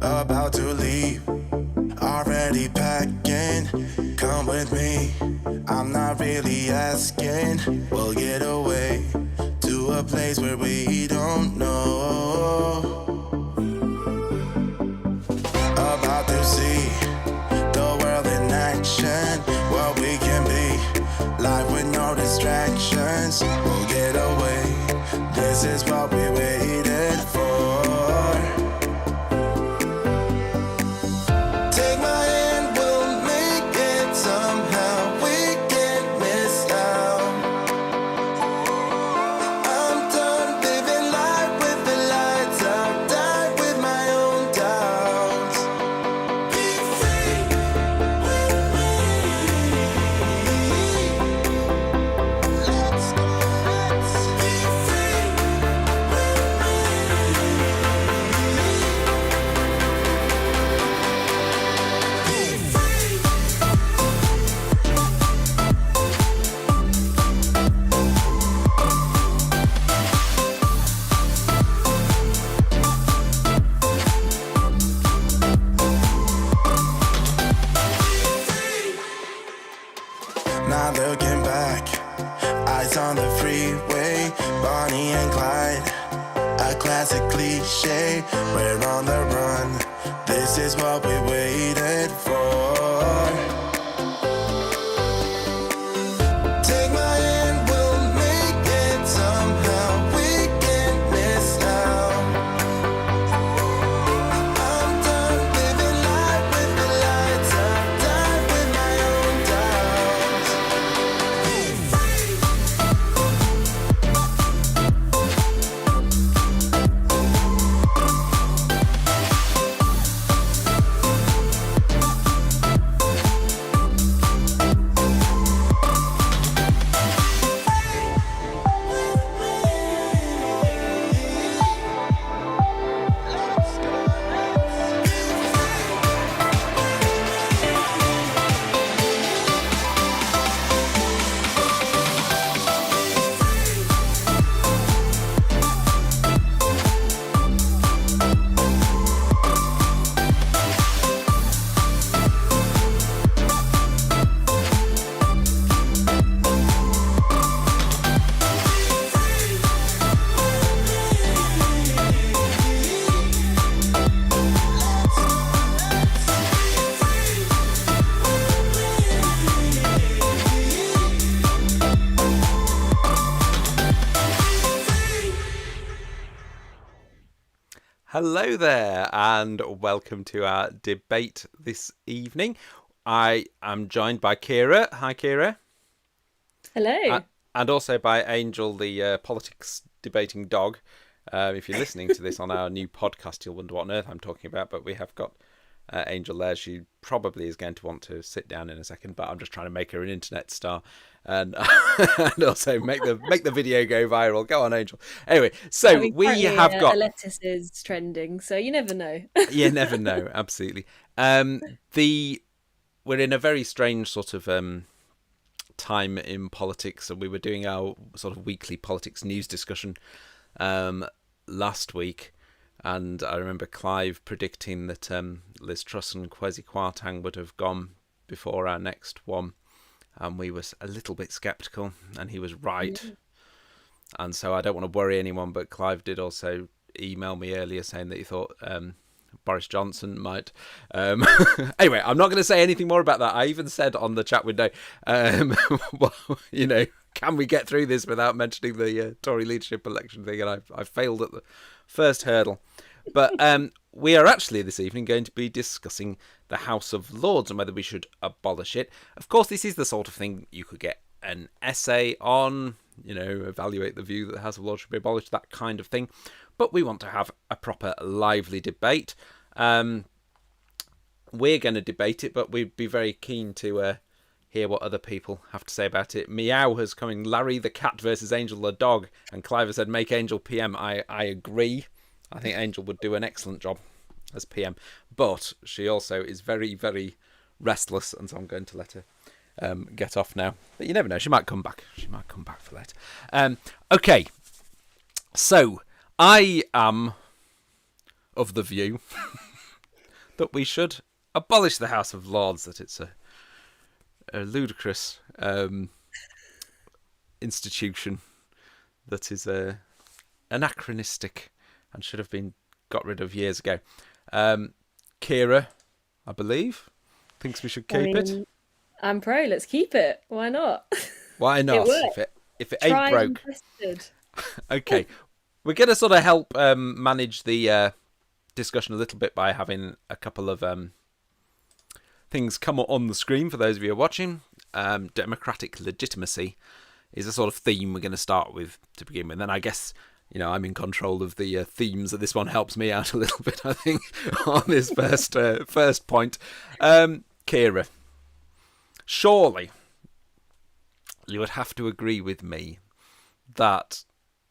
about to leave, already packing. Come with me, I'm not really asking. We'll get away to a place where we don't know. About to see the world in action, what we can be, life with no distractions. We'll get away, this is what we waited for. Not looking back, eyes on the freeway, Bonnie and Clyde, a classic cliche. We're on the run, this is what we waited for. Take my hand, we'll make it somehow. We can't miss out. I'm done living life with the lights out. Die with my own doubts. Hello there, and welcome to our debate this evening. I am joined by Ciara. Hi, Ciara. Hello. And also by Angel, the politics debating dog. If you're listening to this on our new podcast, you'll wonder what on earth I'm talking about, but we have got Angel there. She probably is going to want to sit down in a second, but I'm just trying to make her an internet star and and also make the video go viral. Go on, Angel. Anyway, so we have got a lettuce is trending, so you never know. You never know, absolutely. We're in a very strange sort of time in politics, and we were doing our sort of weekly politics news discussion last week. And I remember Clive predicting that Liz Truss and Kwesi Kwarteng would have gone before our next one. And we were a little bit sceptical, and he was right. Yeah. And so I don't want to worry anyone, but Clive did also email me earlier saying that he thought Boris Johnson might. Anyway, I'm not going to say anything more about that. I even said on the chat window, well, you know, can we get through this without mentioning the Tory leadership election thing? And I failed at the first hurdle. But we are actually this evening going to be discussing the House of Lords and whether we should abolish it. Of course, this is the sort of thing you could get an essay on, you know, evaluate the view that the House of Lords should be abolished, that kind of thing. But we want to have a proper lively debate. We're going to debate it, but we'd be very keen to hear what other people have to say about it. Meow has come in, Larry the cat versus Angel the dog, and Clive has said make Angel PM. I agree. I think Angel would do an excellent job as PM, but she also is very, very restless, and so I'm going to let her get off now. But you never know, she might come back. She might come back for later. Okay, so I am of the view that we should abolish the House of Lords, that it's a ludicrous institution that is anachronistic and should have been got rid of years ago. Ciara, I believe, thinks we should keep it. I'm pro. Let's keep it. Why not? Why not? If it ain't Tried broke. and tested. Okay, we're going to sort of help manage the discussion a little bit by having a couple of things come on the screen for those of you who are watching. Democratic legitimacy is a sort of theme we're going to start with to begin with. And I guess, I'm in control of the themes, and this one helps me out a little bit, I think, on this first point. Ciara, surely you would have to agree with me that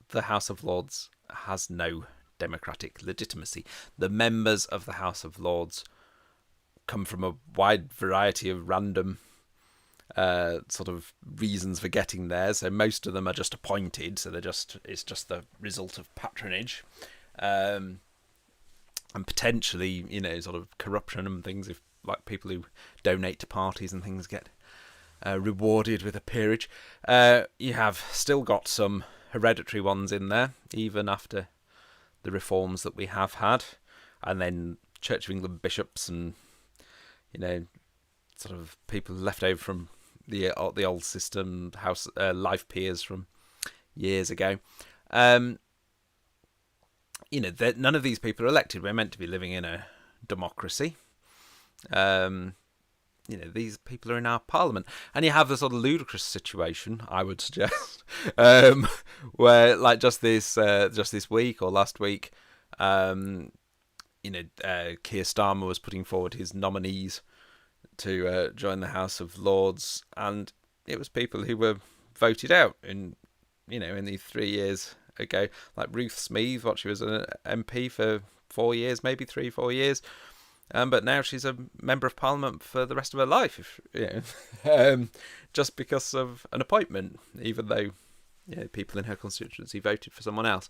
the House of Lords has no democratic legitimacy. The members of the House of Lords come from a wide variety of random sort of reasons for getting there. So most of them are just appointed, so it's just the result of patronage, and potentially sort of corruption and things, if like people who donate to parties and things get rewarded with a peerage. You have still got some hereditary ones in there, even after the reforms that we have had, and then Church of England bishops and sort of people left over from the old system, house life peers from years ago. None of these people are elected. We're meant to be living in a democracy. These people are in our parliament, and you have the sort of ludicrous situation, I would suggest, where like just this week or last week, Keir Starmer was putting forward his nominees to join the House of Lords, and it was people who were voted out in these 3 years ago, like Ruth Smeeth. She was an MP for 4 years, maybe 3-4 years. But now she's a member of Parliament for the rest of her life, just because of an appointment, even though people in her constituency voted for someone else.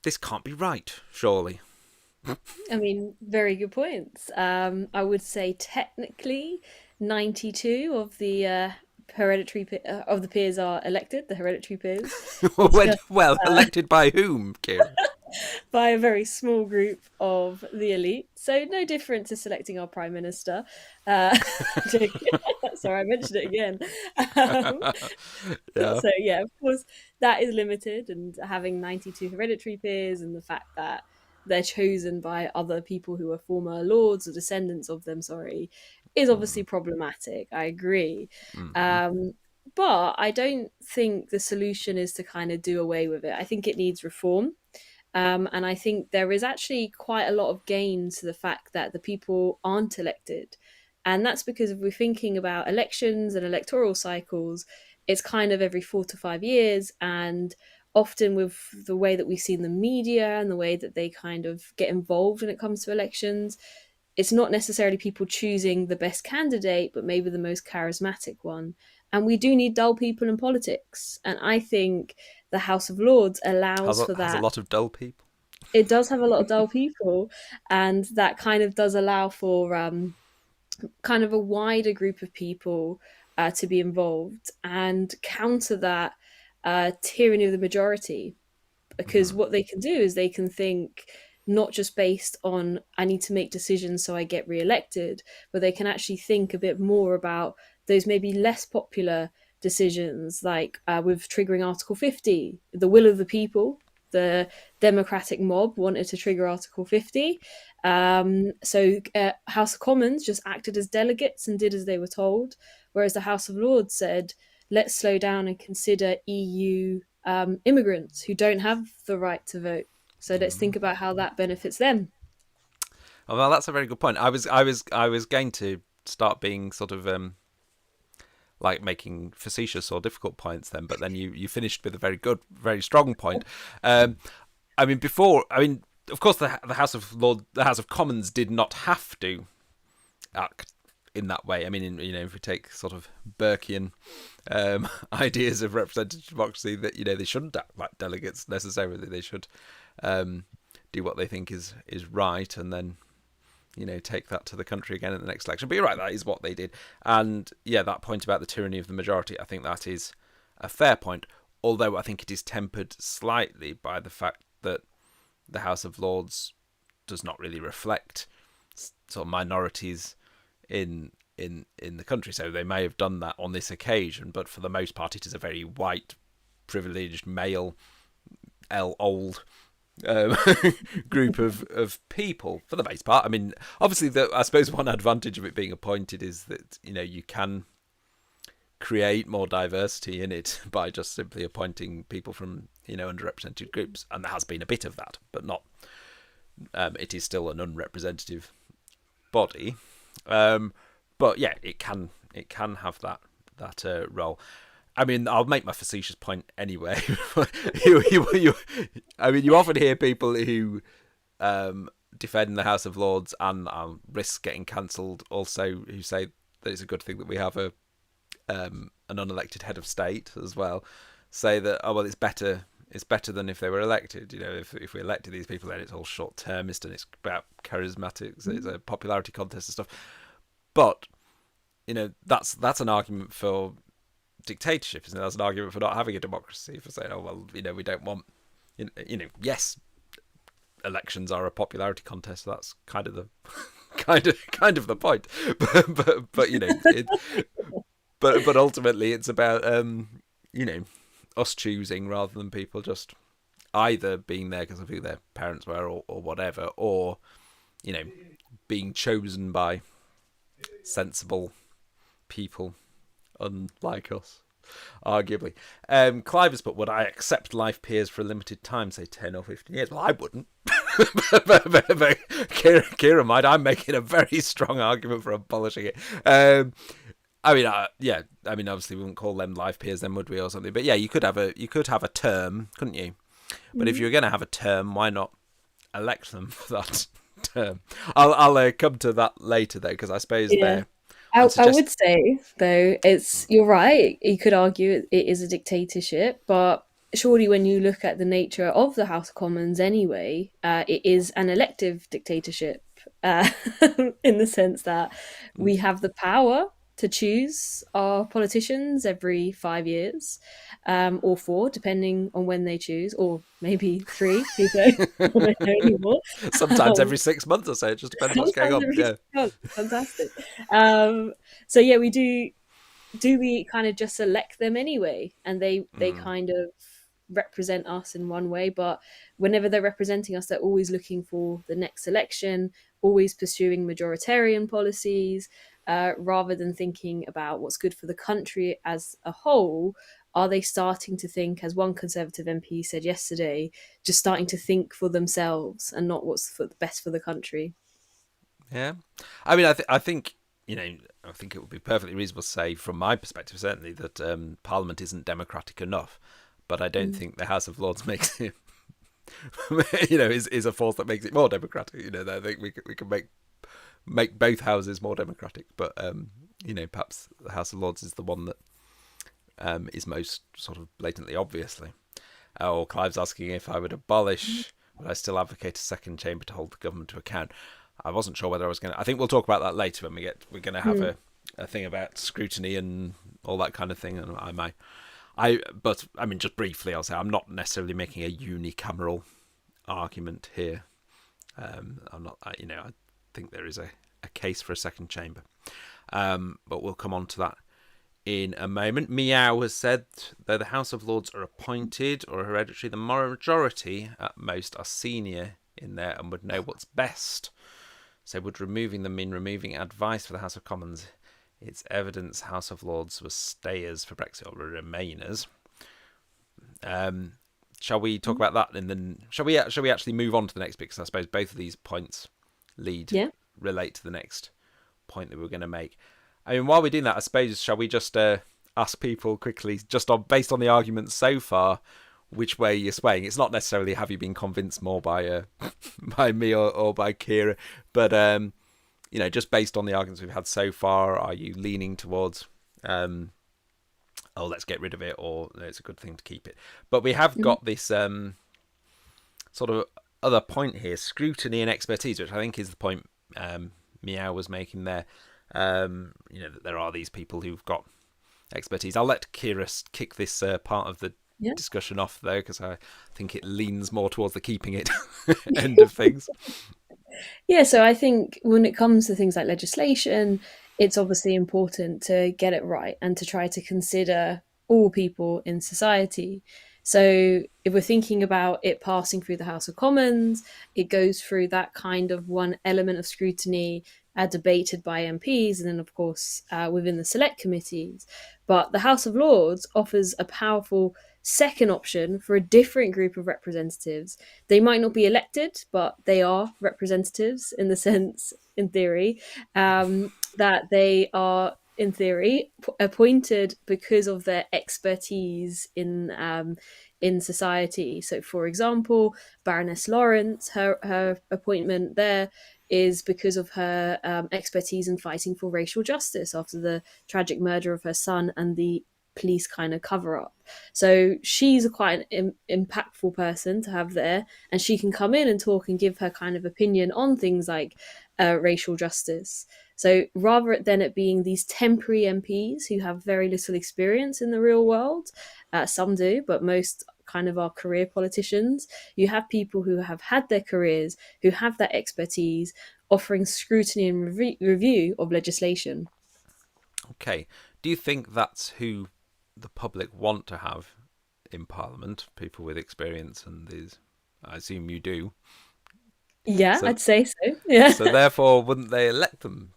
This can't be right, surely. I mean, very good points. I would say technically 92 of the hereditary of the peers are elected, the hereditary peers. Elected by whom, Ciara? By a very small group of the elite. So no different to selecting our Prime Minister. Sorry, I mentioned it again. So yeah, of course, that is limited, and having 92 hereditary peers and the fact that they're chosen by other people who are former lords or descendants of them, is obviously problematic. I agree. But I don't think the solution is to kind of do away with it. I think it needs reform. And I think there is actually quite a lot of gain to the fact that the people aren't elected. And that's because if we're thinking about elections and electoral cycles, it's kind of every 4 to 5 years. And often with the way that we've seen the media and the way that they kind of get involved when it comes to elections, it's not necessarily people choosing the best candidate, but maybe the most charismatic one. And we do need dull people in politics. And I think the House of Lords allows for that. Has a lot of dull people. It does have a lot of dull people. And that kind of does allow for kind of a wider group of people to be involved and counter that tyranny of the majority. Because what they can do is they can think not just based on I need to make decisions so I get re-elected, but they can actually think a bit more about those maybe less popular decisions, like with triggering Article 50, the will of the people. The democratic mob wanted to trigger Article 50. So House of Commons just acted as delegates and did as they were told, whereas the House of Lords said, let's slow down and consider EU immigrants who don't have the right to vote. So let's think about how that benefits them. Oh, well, that's a very good point. I was going to start being sort of like making facetious or difficult points then, but then you finished with a very good, very strong point. Of course, the House of Commons did not have to act in that way. I mean, if we take sort of Burkean ideas of representative democracy, that they shouldn't act like delegates necessarily. They should do what they think is right, and then take that to the country again in the next election. But you're right, that is what they did. And yeah, that point about the tyranny of the majority, I think that is a fair point, although I think it is tempered slightly by the fact that the House of Lords does not really reflect sort of minorities in the country. So they may have done that on this occasion, but for the most part it is a very white, privileged, male, old group of people for the most part. I mean, obviously, I suppose one advantage of it being appointed is that you can create more diversity in it by just simply appointing people from underrepresented groups, and there has been a bit of that, but not. It is still an unrepresentative body, but yeah, it can have that role. I mean, I'll make my facetious point anyway. I mean, you often hear people who defend the House of Lords and risk getting cancelled also who say that it's a good thing that we have an unelected head of state as well, say that, oh, well, it's better than if they were elected. If we elected these people, then it's all short-termist and it's about charismatics, it's a popularity contest and stuff. But, that's an argument for dictatorship, isn't it? That's an argument for not having a democracy, for saying, oh well, we don't want, yes, elections are a popularity contest. So that's kind of the kind of the point. But ultimately it's about us choosing rather than people just either being there because of who their parents were or whatever, or being chosen by sensible people unlike us, arguably. Clive has put, would I accept life peers for a limited time, say 10 or 15 years? Well, I wouldn't. but Ciara might. I'm making a very strong argument for abolishing it. I mean, obviously we wouldn't call them life peers then, would we, or something? But yeah, you could have a term, couldn't you? But if you're going to have a term, why not elect them for that term? I'll come to that later though, because I suppose I would say, though, you're right. You could argue it is a dictatorship, but surely when you look at the nature of the House of Commons anyway, it is an elective dictatorship in the sense that we have the power to choose our politicians every 5 years, or 4, depending on when they choose, or maybe 3. I don't know anymore. Sometimes every 6 months or so. It just depends what's going on. Yeah, fantastic. So yeah, we do we kind of just select them anyway, and they kind of represent us in one way, but whenever they're representing us, they're always looking for the next election, always pursuing majoritarian policies, rather than thinking about what's good for the country as a whole. Are they starting to think, as one Conservative MP said yesterday, just starting to think for themselves and not what's best for the country? Yeah, I mean, I think I think it would be perfectly reasonable to say, from my perspective, certainly, that Parliament isn't democratic enough. But I don't think the House of Lords makes it, is a force that makes it more democratic. I think we can make both houses more democratic. But perhaps the House of Lords is the one that is most sort of blatantly, obviously. Or Clive's asking if I would abolish, would I still advocate a second chamber to hold the government to account? I wasn't sure whether I was going to. I think we'll talk about that later when we're going to have a thing about scrutiny and all that kind of thing, and but I mean, just briefly, I'll say I'm not necessarily making a unicameral argument here. I'm not, I think there is a case for a second chamber, but we'll come on to that in a moment. Meow has said, though the House of Lords are appointed or hereditary, the majority at most are senior in there and would know what's best. So would removing them mean removing advice for the House of Commons? It's evidence House of Lords was stayers for Brexit or remainers. Shall we talk about that, and then shall we actually move on to the next bit? Because I suppose both of these points relate to the next point that we're going to make. I mean, while we're doing that, I suppose shall we just ask people quickly, just based on the arguments so far, which way you're swaying? It's not necessarily have you been convinced more by by me or by Ciara, but just based on the arguments we've had so far, are you leaning towards, let's get rid of it, or it's a good thing to keep it? But we have got this sort of other point here, scrutiny and expertise, which I think is the point Meow was making there. That there are these people who've got expertise. I'll let Ciara kick this part of the discussion off, though, because I think it leans more towards the keeping it end of things. Yeah, so I think when it comes to things like legislation, it's obviously important to get it right and to try to consider all people in society. So if we're thinking about it passing through the House of Commons, it goes through that kind of one element of scrutiny debated by MPs, and then, of course, within the select committees. But the House of Lords offers a powerful second option for a different group of representatives. They might not be elected, but they are representatives in the sense, in theory, that they are, in theory, appointed because of their expertise in society. So, for example, Baroness Lawrence, her appointment there is because of her expertise in fighting for racial justice after the tragic murder of her son and the police kind of cover up. So she's quite an impactful person to have there, and she can come in and talk and give her kind of opinion on things like racial justice. So rather than it being these temporary MPs who have very little experience in the real world, some do, but most kind of are career politicians, you have people who have had their careers, who have that expertise, offering scrutiny and review of legislation. Okay. Do you think that's who the public want to have in Parliament? People with experience, and these, I assume you do. Yeah, So, I'd say so. Yeah. so therefore, wouldn't they elect them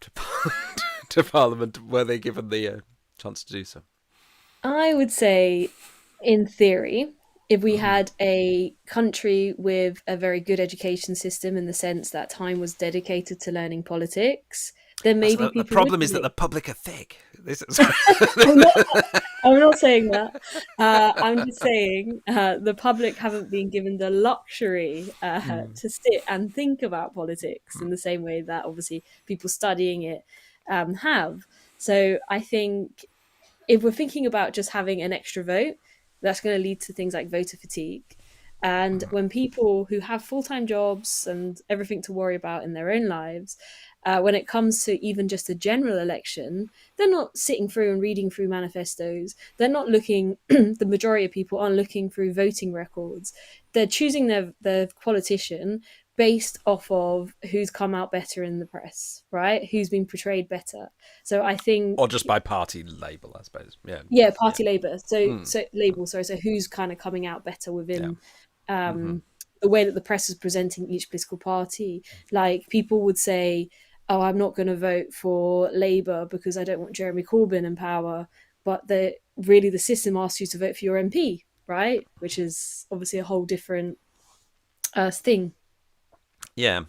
to Parliament? Were they given the chance to do so? I would say, in theory, if we had a country with a very good education system in the sense that time was dedicated to learning politics, then maybe The people would problem is that be. the public are thick. This is... I'm not, I'm not saying that. I'm just saying the public haven't been given the luxury to sit and think about politics in the same way that obviously people studying it have. So I think if we're thinking about just having an extra vote, that's going to lead to things like voter fatigue. And when people who have full time jobs and everything to worry about in their own lives, when it comes to even just a general election, they're not sitting through and reading through manifestos. They're not looking, the majority of people aren't looking through voting records. They're choosing their politician based off of who's come out better in the press, right? Who's been portrayed better. So I think, or just by party label, I suppose. party labor. So label. Sorry. So who's kind of coming out better within the way that the press is presenting each political party? Like people would say, "Oh, I'm not going to vote for Labour because I don't want Jeremy Corbyn in power," but the system asks you to vote for your MP, right? Which is obviously a whole different thing. Yeah.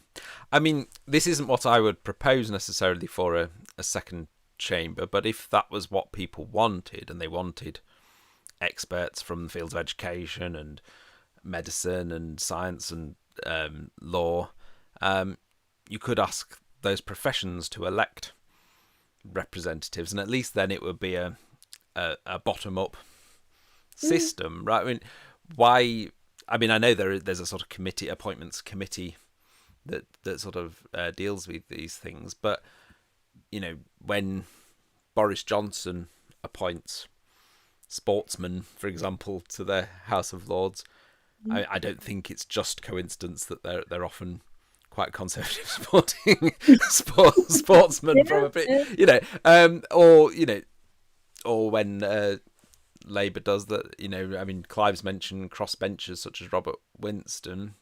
I mean, this isn't what I would propose necessarily for a second chamber, but if that was what people wanted, and they wanted experts from the fields of education and medicine and science and law, you could ask those professions to elect representatives, and at least then it would be a bottom-up system, right? I mean, why? I mean, I know there's a sort of appointments committee that sort of deals with these things, but when Boris Johnson appoints sportsmen, for example, to the House of Lords, I don't think it's just coincidence that they're often quite conservative sportsmen from a bit, or when Labour does that, I mean, Clive's mentioned crossbenchers such as Robert Winston,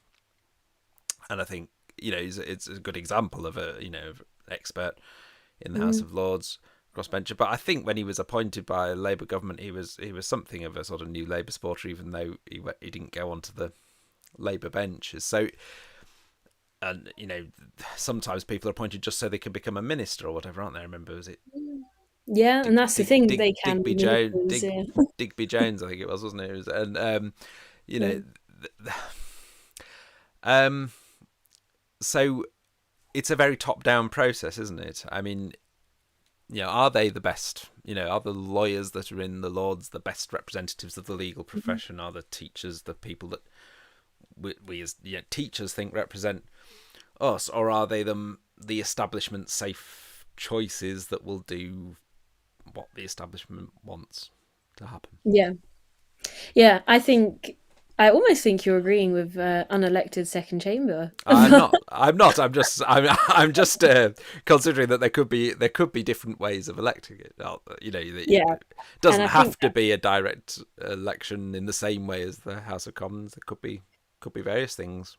and I think it's a good example of an expert in the House of Lords, crossbencher. But I think when he was appointed by a Labour government, he was something of a sort of new Labour supporter, even though he didn't go onto the Labour benches. So, and sometimes people are appointed just so they can become a minister or whatever, aren't they? I remember, was it? Yeah, and that's the thing. They can Digby be Jones. ministers, Digby Jones, I think it was, wasn't it? It was, and so it's a very top-down process, isn't it? I mean, are they the best? Are the lawyers that are in the Lords the best representatives of the legal profession? Are the teachers the people that we as teachers think represent us, or are they the establishment safe choices that will do what the establishment wants to happen? Yeah, I almost think you're agreeing with unelected second chamber. I'm not. I'm not. I'm just considering that there could be different ways of electing it. Yeah, It and doesn't I think have to be a direct election in the same way as the House of Commons. There could be various things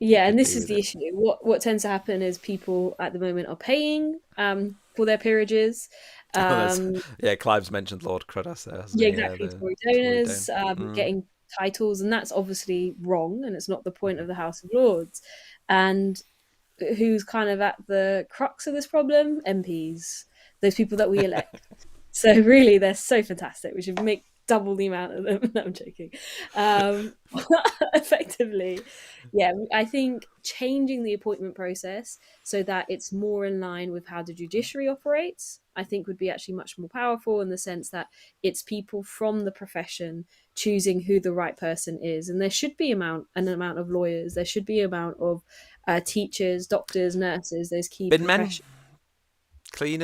you yeah, and could this do is with the it. issue. What tends to happen is people at the moment are paying for their peerages. There's, Um, Clive's mentioned Lord Cruddas there, hasn't yeah, he? Yeah, exactly. the Tory Tory Dane. donors Mm. getting titles, and that's obviously wrong, and it's not the point of the House of Lords. And who's kind of at the crux of this problem? MPs, those people that we elect. So really, they're so fantastic. We should make double the amount of them. No, I'm joking. Um, effectively, yeah, I think changing the appointment process so that it's more in line with how the judiciary operates, I think would be actually much more powerful in the sense that it's people from the profession choosing who the right person is, and there should be an amount of lawyers. There should be an amount of teachers, doctors, nurses, those key Bin men, professions.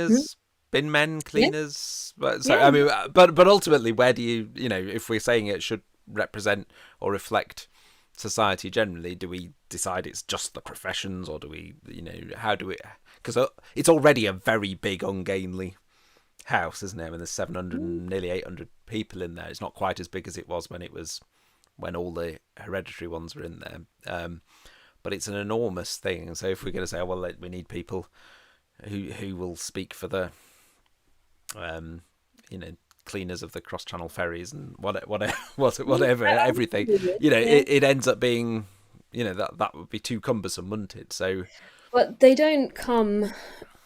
Hmm? cleaners, bin men, Yeah, cleaners. So yeah. I mean, but ultimately, where do if we're saying it should represent or reflect society generally, do we decide it's just the professions, or do we, how do we? Because it's already a very big, ungainly house, isn't it? I mean, there's 700 and nearly 800 people in there. It's not quite as big as it was when all the hereditary ones were in there. But it's an enormous thing. So if we're going to say, oh, well, we need people who will speak for the, um, cleaners of the cross-channel ferries and whatever, everything, Yeah. it ends up being, that would be too cumbersome, wouldn't it? So But they don't come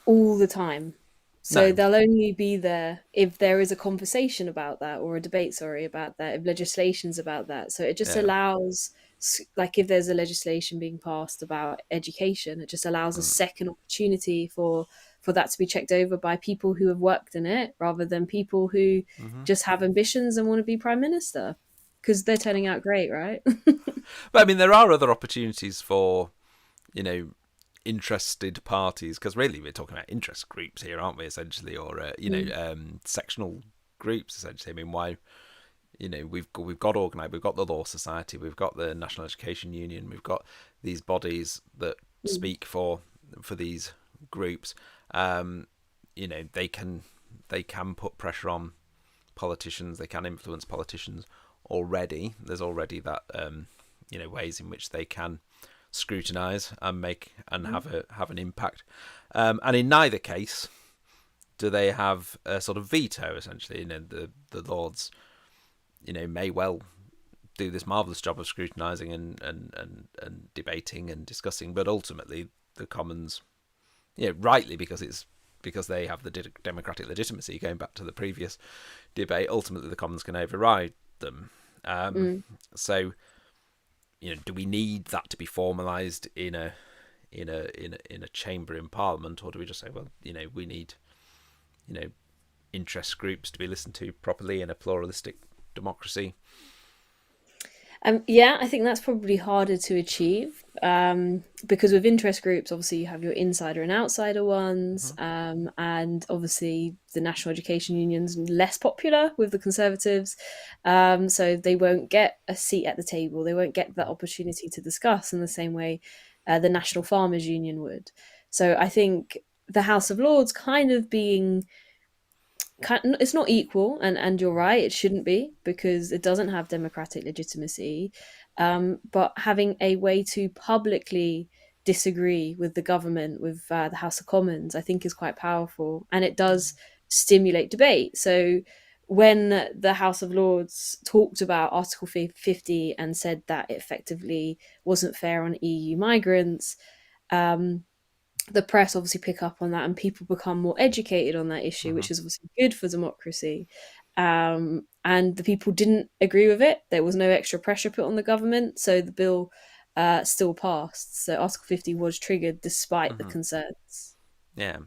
all the time. So no, they'll only be there if there is a conversation about that or a debate, sorry, about that, if legislation's about that. So it just yeah, allows, like, if there's a legislation being passed about education, it just allows a mm, second opportunity for that to be checked over by people who have worked in it rather than people who hmm just have ambitions and want to be prime minister because they're turning out great, right? but I mean, there are other opportunities for, you know, interested parties, because really we're talking about interest groups here, aren't we, essentially, or Mm. sectional groups, essentially. I mean, why, we've got organised, we've got the Law Society, we've got the National Education Union, we've got these bodies that Mm. speak for these groups. They can put pressure on politicians, they can influence politicians already. There's already that ways in which they can scrutinise and make and have an impact. And in neither case do they have a sort of veto. Essentially, the Lords, may well do this marvellous job of scrutinising and debating and discussing, but ultimately the Commons, rightly, because they have the democratic legitimacy, going back to the previous debate, ultimately the Commons can override them. Mm. So, do we need that to be formalised in a chamber in Parliament, or do we just say, well, we need, interest groups to be listened to properly in a pluralistic democracy? Yeah, I think that's probably harder to achieve because with interest groups, obviously you have your insider and outsider ones, Mm-hmm. and obviously the National Education Union's less popular with the Conservatives, so they won't get a seat at the table. They won't get that opportunity to discuss in the same way the National Farmers Union would. So I think the House of Lords kind of being it's not equal, and you're right, it shouldn't be because it doesn't have democratic legitimacy, but having a way to publicly disagree with the government, with the House of Commons, I think is quite powerful, and it does stimulate debate. So when the House of Lords talked about Article 50 and said that it effectively wasn't fair on EU migrants, um, the press obviously pick up on that and people become more educated on that issue, Mm-hmm. which is obviously good for democracy. And the people didn't agree with it. There was no extra pressure put on the government, so the bill still passed. So Article 50 was triggered despite the Mm-hmm. concerns. Yeah,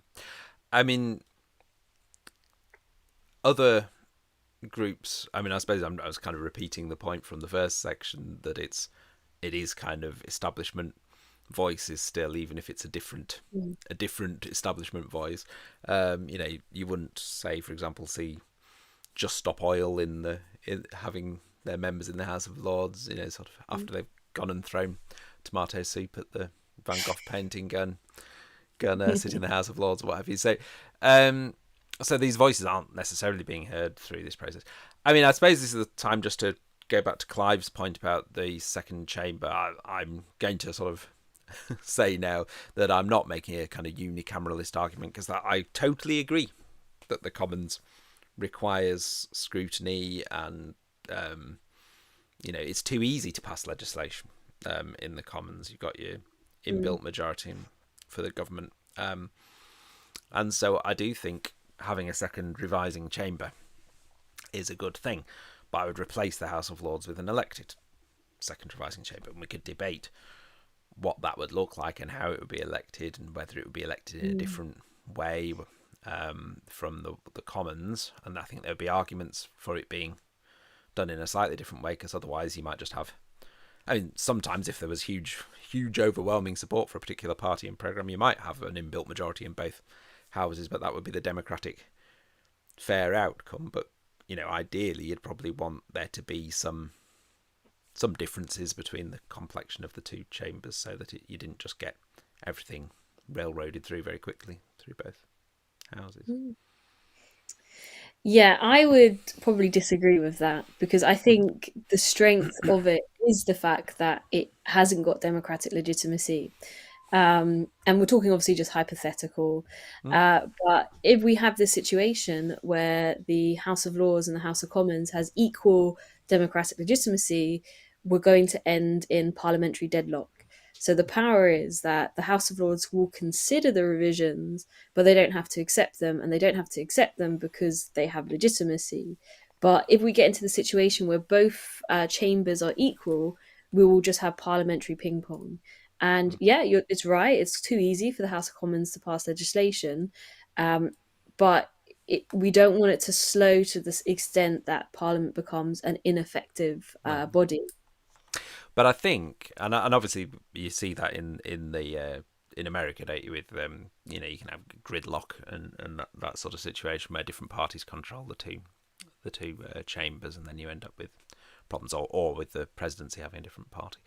I mean, other groups. I mean, I suppose I was kind of repeating the point from the first section, that it's it is kind of establishment voices still, even if it's a different establishment voice. You wouldn't say, for example, see Just Stop Oil in having their members in the House of Lords, sort of after they've gone and thrown tomato soup at the Van Gogh painting, go and sit in the House of Lords or what have you. So these voices aren't necessarily being heard through this process. I mean, I suppose this is the time just to go back to Clive's point about the second chamber. I'm going to sort of say now that I'm not making a kind of unicameralist argument, because I totally agree that the Commons requires scrutiny, and it's too easy to pass legislation in the Commons. You've got your inbuilt majority for the government, and so I do think having a second revising chamber is a good thing, but I would replace the House of Lords with an elected second revising chamber, and we could debate what that would look like and how it would be elected, and whether it would be elected in a different way from the Commons. And I think there would be arguments for it being done in a slightly different way, because otherwise you might just have, I mean, sometimes if there was huge overwhelming support for a particular party and programme, you might have an inbuilt majority in both houses, but that would be the democratic fair outcome. But ideally you'd probably want there to be some differences between the complexion of the two chambers, so that you didn't just get everything railroaded through very quickly through both houses. Yeah, I would probably disagree with that, because I think the strength of it is the fact that it hasn't got democratic legitimacy. And we're talking obviously just hypothetical, but if we have this situation where the House of Lords and the House of Commons has equal democratic legitimacy, we're going to end in parliamentary deadlock. So the power is that the House of Lords will consider the revisions, but they don't have to accept them, and they don't have to accept them because they have legitimacy. But if we get into the situation where both chambers are equal, we will just have parliamentary ping pong. And yeah, it's right. It's too easy for the House of Commons to pass legislation, but we don't want it to slow to this extent that Parliament becomes an ineffective body. But I think, and obviously you see that in America, don't you? With you can have gridlock and that sort of situation where different parties control the two chambers, and then you end up with problems, or with the presidency having a different party.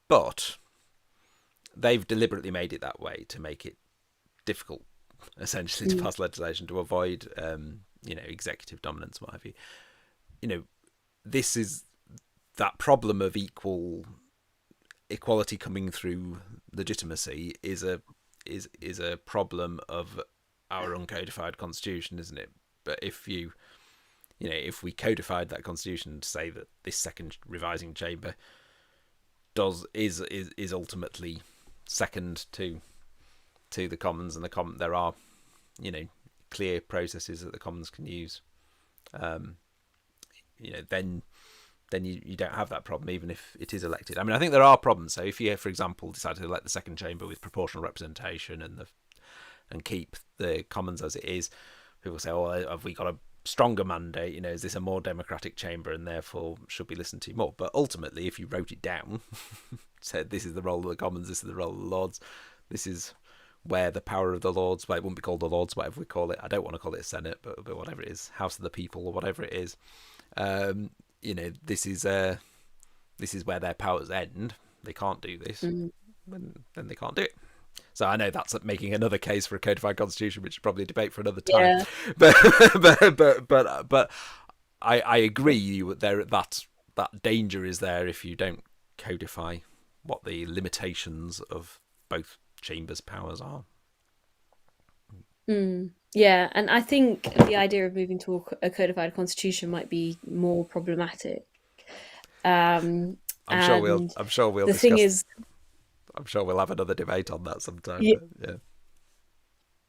But they've deliberately made it that way to make it difficult, essentially, to pass legislation, to avoid executive dominance, what have you. This is that problem of equality coming through legitimacy is a problem of our uncodified constitution, isn't it? But if if we codified that constitution to say that this second revising chamber is ultimately second to the Commons, and there are clear processes that the Commons can use, then you don't have that problem, even if it is elected. I mean, I think there are problems. So if you, for example, decide to elect the second chamber with proportional representation and keep the Commons as it is, people say, "Oh, have we got a stronger mandate? Is this a more democratic chamber, and therefore should be listened to more?" But ultimately, if you wrote it down, said this is the role of the Commons, this is the role of the Lords, this is where the power of the Lords, well, it wouldn't be called the Lords, whatever we call it. I don't want to call it a Senate, but whatever it is, House of the People or whatever it is. This is where their powers end. They can't do this, then they can't do it. So I know that's making another case for a codified constitution, which is probably a debate for another time. Yeah. But I agree that danger is there if you don't codify what the limitations of both chambers' powers are. Yeah, and I think the idea of moving to a codified constitution might be more problematic. I'm sure we'll the discuss. Thing is, I'm sure we'll have another debate on that sometime. Yeah.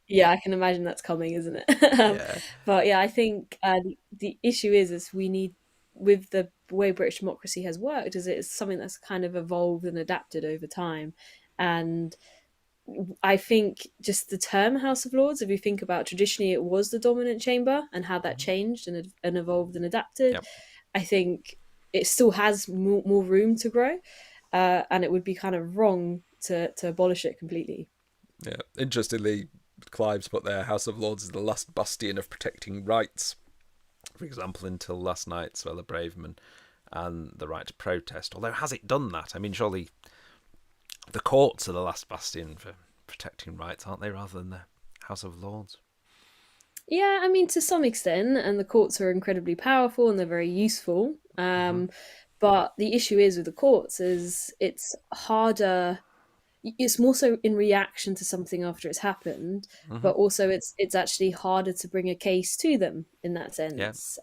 Yeah, I can imagine that's coming, isn't it? Yeah. But yeah, I think the issue is we need, with the way British democracy has worked, is it's something that's kind of evolved and adapted over time. And I think just the term House of Lords, if you think about, traditionally it was the dominant chamber and how that changed and evolved and adapted. Yep. I think it still has more room to grow, and it would be kind of wrong to abolish it completely. Yeah. Interestingly, Clive's put there, House of Lords is the last bastion of protecting rights. For example, until last night's Swell of Braveman and the right to protest. Although, has it done that? I mean, surely the courts are the last bastion for protecting rights, aren't they, rather than the House of Lords? Yeah, I mean, to some extent, and the courts are incredibly powerful and they're very useful. But the issue is with the courts is it's harder. It's more so in reaction to something after it's happened, but also it's actually harder to bring a case to them in that Yeah. sense.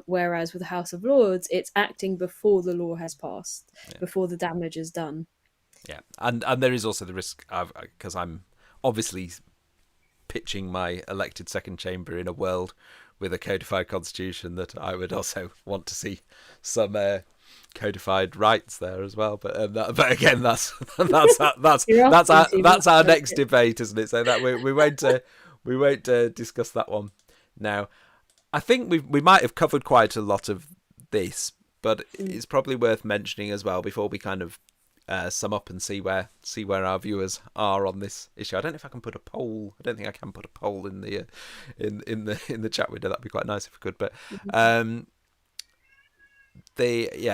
Whereas with the House of Lords, it's acting before the law has passed, before the damage is done. Yeah, and there is also the risk of, because I'm obviously pitching my elected second chamber in a world with a codified constitution, that I would also want to see some codified rights there as well. But again, that's our next debate, isn't it? So that we won't discuss that one now. I think we might have covered quite a lot of this, but it's probably worth mentioning as well before we kind of sum up and see where our viewers are on this issue. I don't know if I can put a poll. I don't think I can put a poll in the in the chat window. That'd be quite nice if I could. But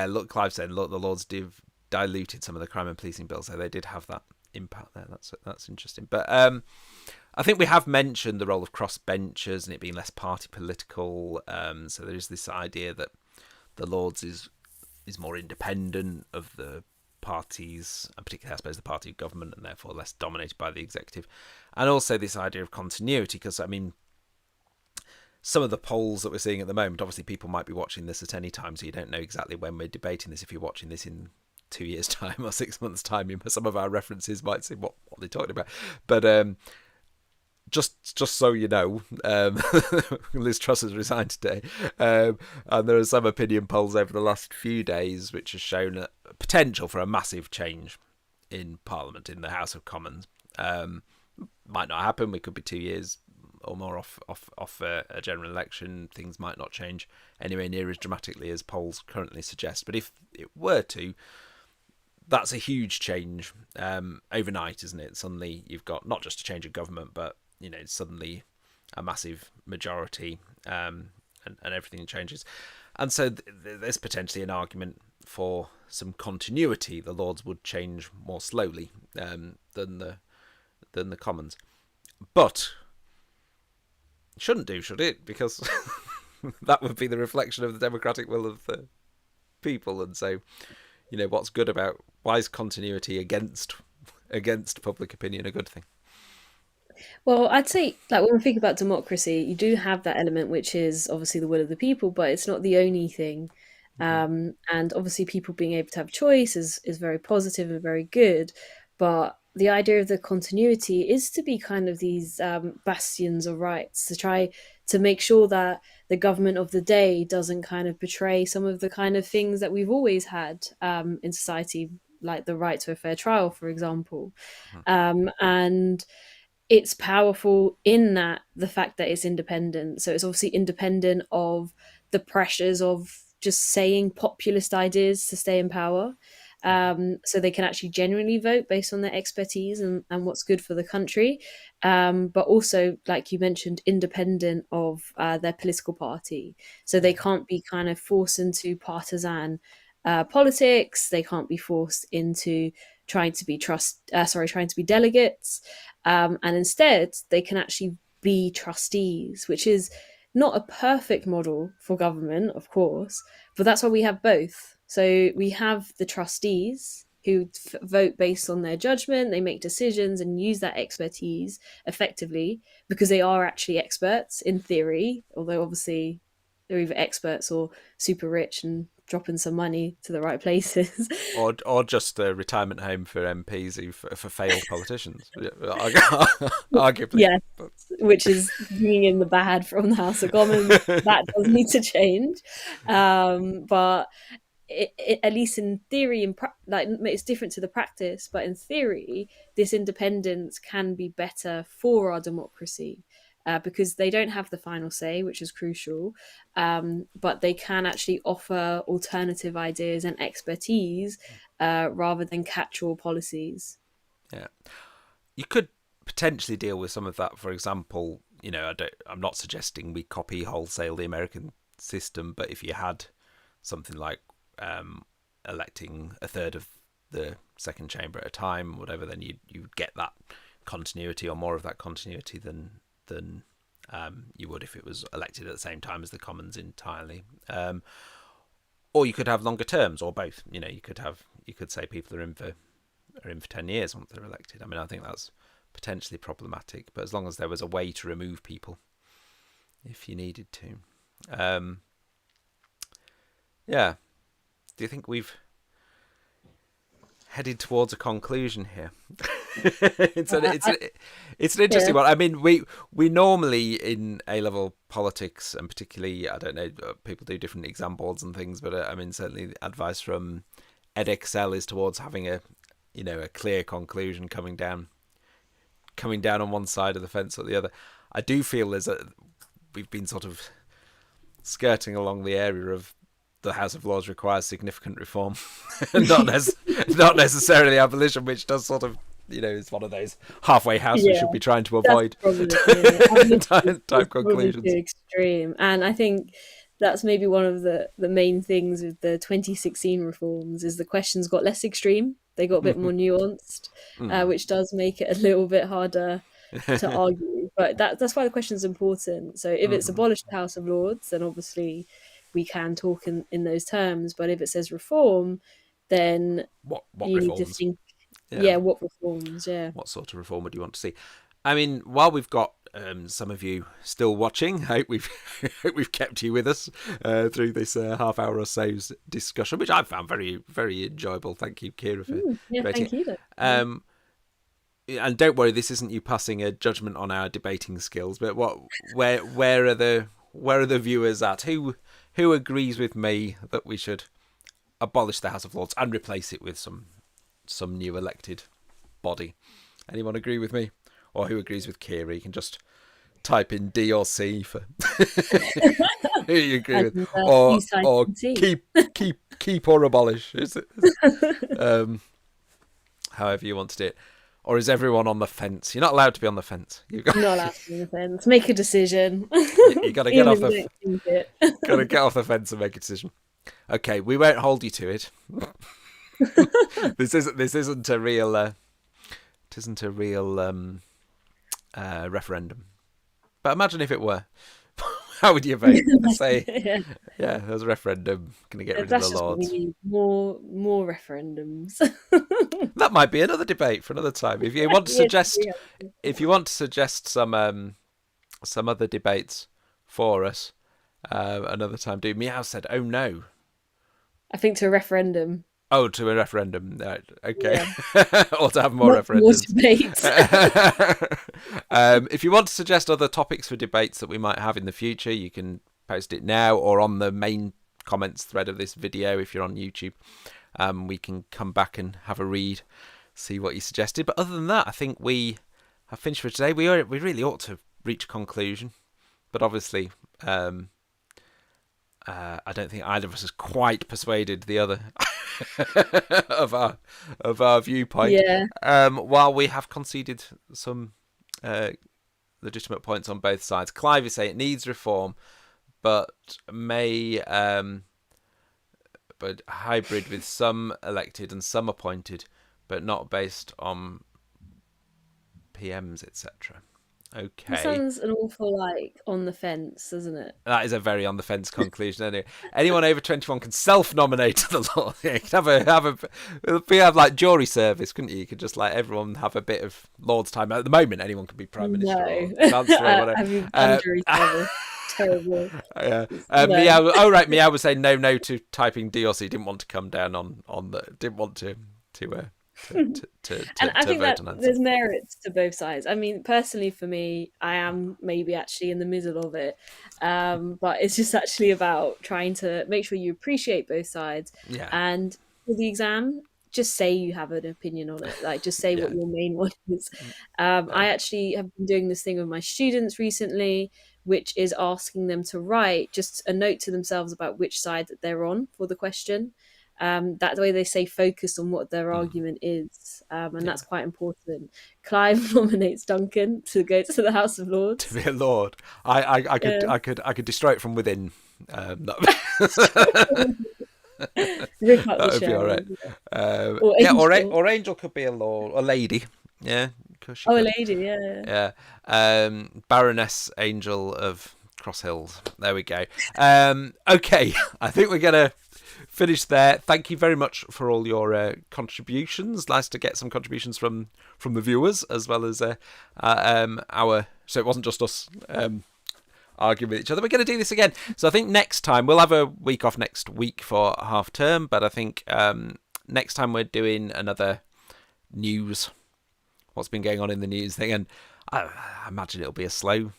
look, Clive said, look, the Lords diluted some of the crime and policing bills, so they did have that impact there. That's interesting. But I think we have mentioned the role of crossbenchers and it being less party political. So there is this idea that the Lords is more independent of the parties, and particularly, I suppose, the party of government, and therefore less dominated by the executive. And also this idea of continuity, because, I mean, some of the polls that we're seeing at the moment, obviously people might be watching this at any time, so you don't know exactly when we're debating this. If you're watching this in 2 years' time or 6 months' time, some of our references might seem, what they're talking about. But just so you know, Liz Truss has resigned today, and there are some opinion polls over the last few days which have shown a potential for a massive change in Parliament, in the House of Commons. Might not happen. We could be 2 years or more off a general election. Things might not change anywhere near as dramatically as polls currently suggest. But if it were to, that's a huge change overnight, isn't it? Suddenly you've got not just a change of government, but suddenly a massive majority, and everything changes. And so there's potentially an argument for some continuity. The Lords would change more slowly than the Commons, but it shouldn't do, should it? Because that would be the reflection of the democratic will of the people. And so, why is continuity against public opinion a good thing? Well, I'd say, like, when we think about democracy, you do have that element, which is obviously the will of the people, but it's not the only thing. And obviously, people being able to have choice is very positive and very good. But the idea of the continuity is to be kind of these bastions of rights, to try to make sure that the government of the day doesn't kind of betray some of the kind of things that we've always had in society, like the right to a fair trial, for example. And it's powerful in that the fact that it's independent. So it's obviously independent of the pressures of just saying populist ideas to stay in power. So they can actually genuinely vote based on their expertise and what's good for the country. But also, like you mentioned, independent of their political party. So they can't be kind of forced into partisan politics. They can't be forced into trying to be delegates. And instead, they can actually be trustees, which is not a perfect model for government, of course, but that's why we have both. So we have the trustees who vote based on their judgment, they make decisions and use that expertise effectively because they are actually experts in theory, although obviously they're either experts or super rich and dropping some money to the right places. Or just a retirement home for MPs for failed politicians, arguably. Yeah, which is bringing in the bad from the House of Commons. That does need to change. But at least in theory, it's different to the practice, but in theory, this independence can be better for our democracy. because they don't have the final say, which is crucial, but they can actually offer alternative ideas and expertise rather than catch-all policies. Yeah, you could potentially deal with some of that. For example, I'm not suggesting we copy wholesale the American system, but if you had something like electing a third of the second chamber at a time, whatever, then you'd get that continuity, or more of that continuity than you would if it was elected at the same time as the Commons entirely. Or you could have longer terms, or both. You could say people are in for 10 years once they're elected. I mean, I think that's potentially problematic, but as long as there was a way to remove people if you needed to. Yeah. Do you think we've headed towards a conclusion here? It's an interesting one. I mean, we normally in A-level politics, and particularly, I don't know, people do different exam boards and things, but I mean, certainly the advice from Edexcel is towards having a clear conclusion coming down on one side of the fence or the other. I do feel we've been sort of skirting along the area of the House of Lords requires significant reform, not necessarily abolition, which does sort of, is one of those halfway house we should be trying to avoid. Type conclusions. Too extreme, and I think that's maybe one of the main things with the 2016 reforms is the questions got less extreme. They got a bit more nuanced, which does make it a little bit harder to argue. But that's why the question is important. So if it's abolished the House of Lords, then obviously we can talk in those terms. But if it says reform, then what you reforms? need to think, what reforms? Yeah. What sort of reform would you want to see? I mean, while we've got some of you still watching, I hope we've kept you with us through this half hour or so's discussion, which I found very, very enjoyable. Thank you, Ciara, for thank you. And don't worry, this isn't you passing a judgment on our debating skills, but where are the viewers at? Who agrees with me that we should abolish the House of Lords and replace it with some new elected body? Anyone agree with me? Or who agrees with Ciara? You can just type in D or C for who you agree with, or keep or abolish. Is it? However you want to do it. Or is everyone on the fence? You're not allowed to be on the fence. Not allowed to be on the fence. Make a decision. You got to get off the fence and make a decision. Okay, we won't hold you to it. This isn't a real referendum. But imagine if it were. How would you vote? Say, there's a referendum. Going to get rid of the Lords. We need more referendums. That might be another debate for another time. If you want to suggest some other debates for us, another time. Do Meow said, "Oh no." I think to a referendum. Oh, to a referendum. Right. Okay. Yeah. Or to have more referendums. If you want to suggest other topics for debates that we might have in the future, you can post it now or on the main comments thread of this video if you're on YouTube. We can come back and have a read, see what you suggested. But other than that, I think we have finished for today. We really ought to reach a conclusion. But obviously, I don't think either of us has quite persuaded the other of our viewpoint. Yeah. While we have conceded some legitimate points on both sides, Clive is saying it needs reform, but but hybrid with some elected and some appointed, but not based on PMs, etc. Okay. That sounds an awful on the fence, doesn't it? That is a very on the fence conclusion. Anyway, anyone over 21 can self-nominate to the law. You could have like jury service, couldn't you? You could just everyone have a bit of Lord's time. At the moment, anyone can be Prime Minister or Chancellor or whatever. Have you done jury service? Terrible. Yeah. Meow. Right. Meow was saying no to typing D or C. Didn't want to come down on the. Didn't want to and I think that there's merits to both sides. I mean, personally for me, I am maybe actually in the middle of it, but it's just actually about trying to make sure you appreciate both sides. Yeah. And for the exam, just say you have an opinion on it. Like, just say what Yeah. your main one is. I actually have been doing this thing with my students recently, which is asking them to write just a note to themselves about which side that they're on for the question. That way they stay focused on what their argument is, and that's quite important. Clive nominates Duncan to go to the House of Lords. To be a lord, I could destroy it from within. Rip up That the would be show. all right. Or Yeah, Angel. or Angel could be a lord, a lady. Yeah, because she Oh, a could. lady, yeah. Yeah. Baroness Angel of Cross Hills. There we go. Okay, I think we're gonna finish there. Thank you very much for all your contributions. Nice to get some contributions from the viewers as well as our. So it wasn't just us. Arguing with each other. We're going to do this again. So I think next time we'll have a week off next week for half term, but I think next time we're doing another news, what's been going on in the news thing, and I imagine it'll be a slow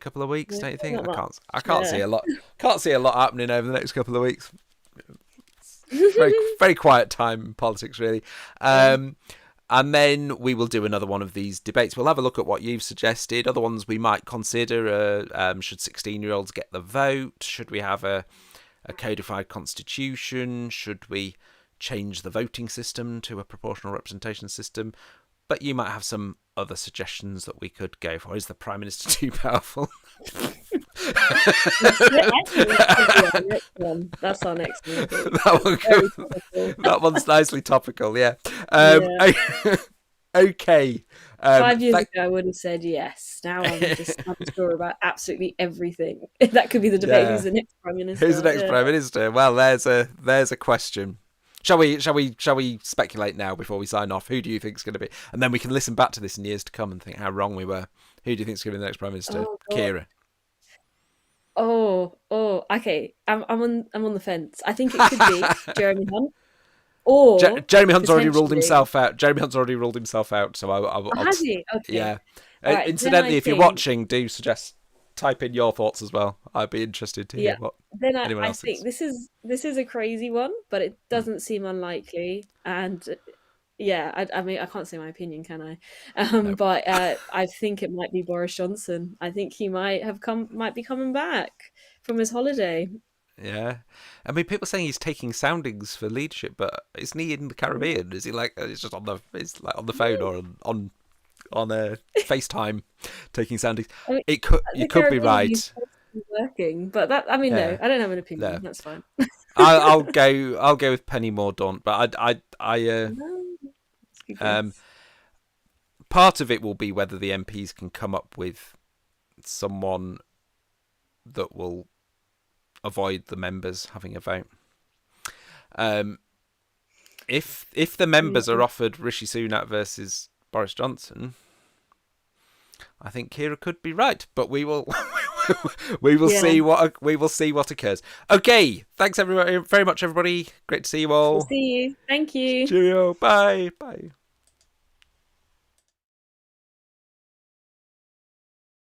couple of weeks. Don't you think? I can't see a lot. Can't see a lot happening over the next couple of weeks. Very very quiet time in politics, really. And then we will do another one of these debates. We'll have a look at what you've suggested. Other ones we might consider. Should 16-year-olds get the vote? Should we have a codified constitution? Should we change the voting system to a proportional representation system? But you might have some other suggestions that we could go for. Is the Prime Minister too powerful? That's our next one. That one's nicely topical, yeah. Okay. 5 years ago, I would have said yes. Now I'm just unsure about absolutely everything. That could be the debate. Who's the next Prime Minister? Who's the next Prime Minister? Well, there's a question. Shall we speculate now before we sign off? Who do you think is going to be? And then we can listen back to this in years to come and think how wrong we were. Who do you think is going to be the next Prime Minister? Ciara. Oh, okay. I'm on the fence. I think it could be Jeremy Hunt. Or Jeremy Hunt's already ruled himself out. So I'll has he? Okay. Yeah. Right, incidentally, if you're watching, do suggest type in your thoughts as well. I'd be interested to hear what anyone else thinks. This is a crazy one, but it doesn't seem unlikely. And I mean, I can't say my opinion, can I? No. But I think it might be Boris Johnson. I think he might be coming back from his holiday. Yeah, I mean, people saying he's taking soundings for leadership, but isn't he in the Caribbean? Is he like it's just on the phone or on a FaceTime taking soundings? I mean, you could be right. Working, but that, I mean, no, I don't have an opinion. No. That's fine. I'll go with Penny Mordaunt, but part of it will be whether the MPs can come up with someone that will avoid the members having a vote. If the members are offered Rishi Sunak versus Boris Johnson, I think Ciara could be right, but we will see what occurs. Okay, thanks everybody very much, everybody. Great to see you all. See you. Thank you. Cheerio. Bye.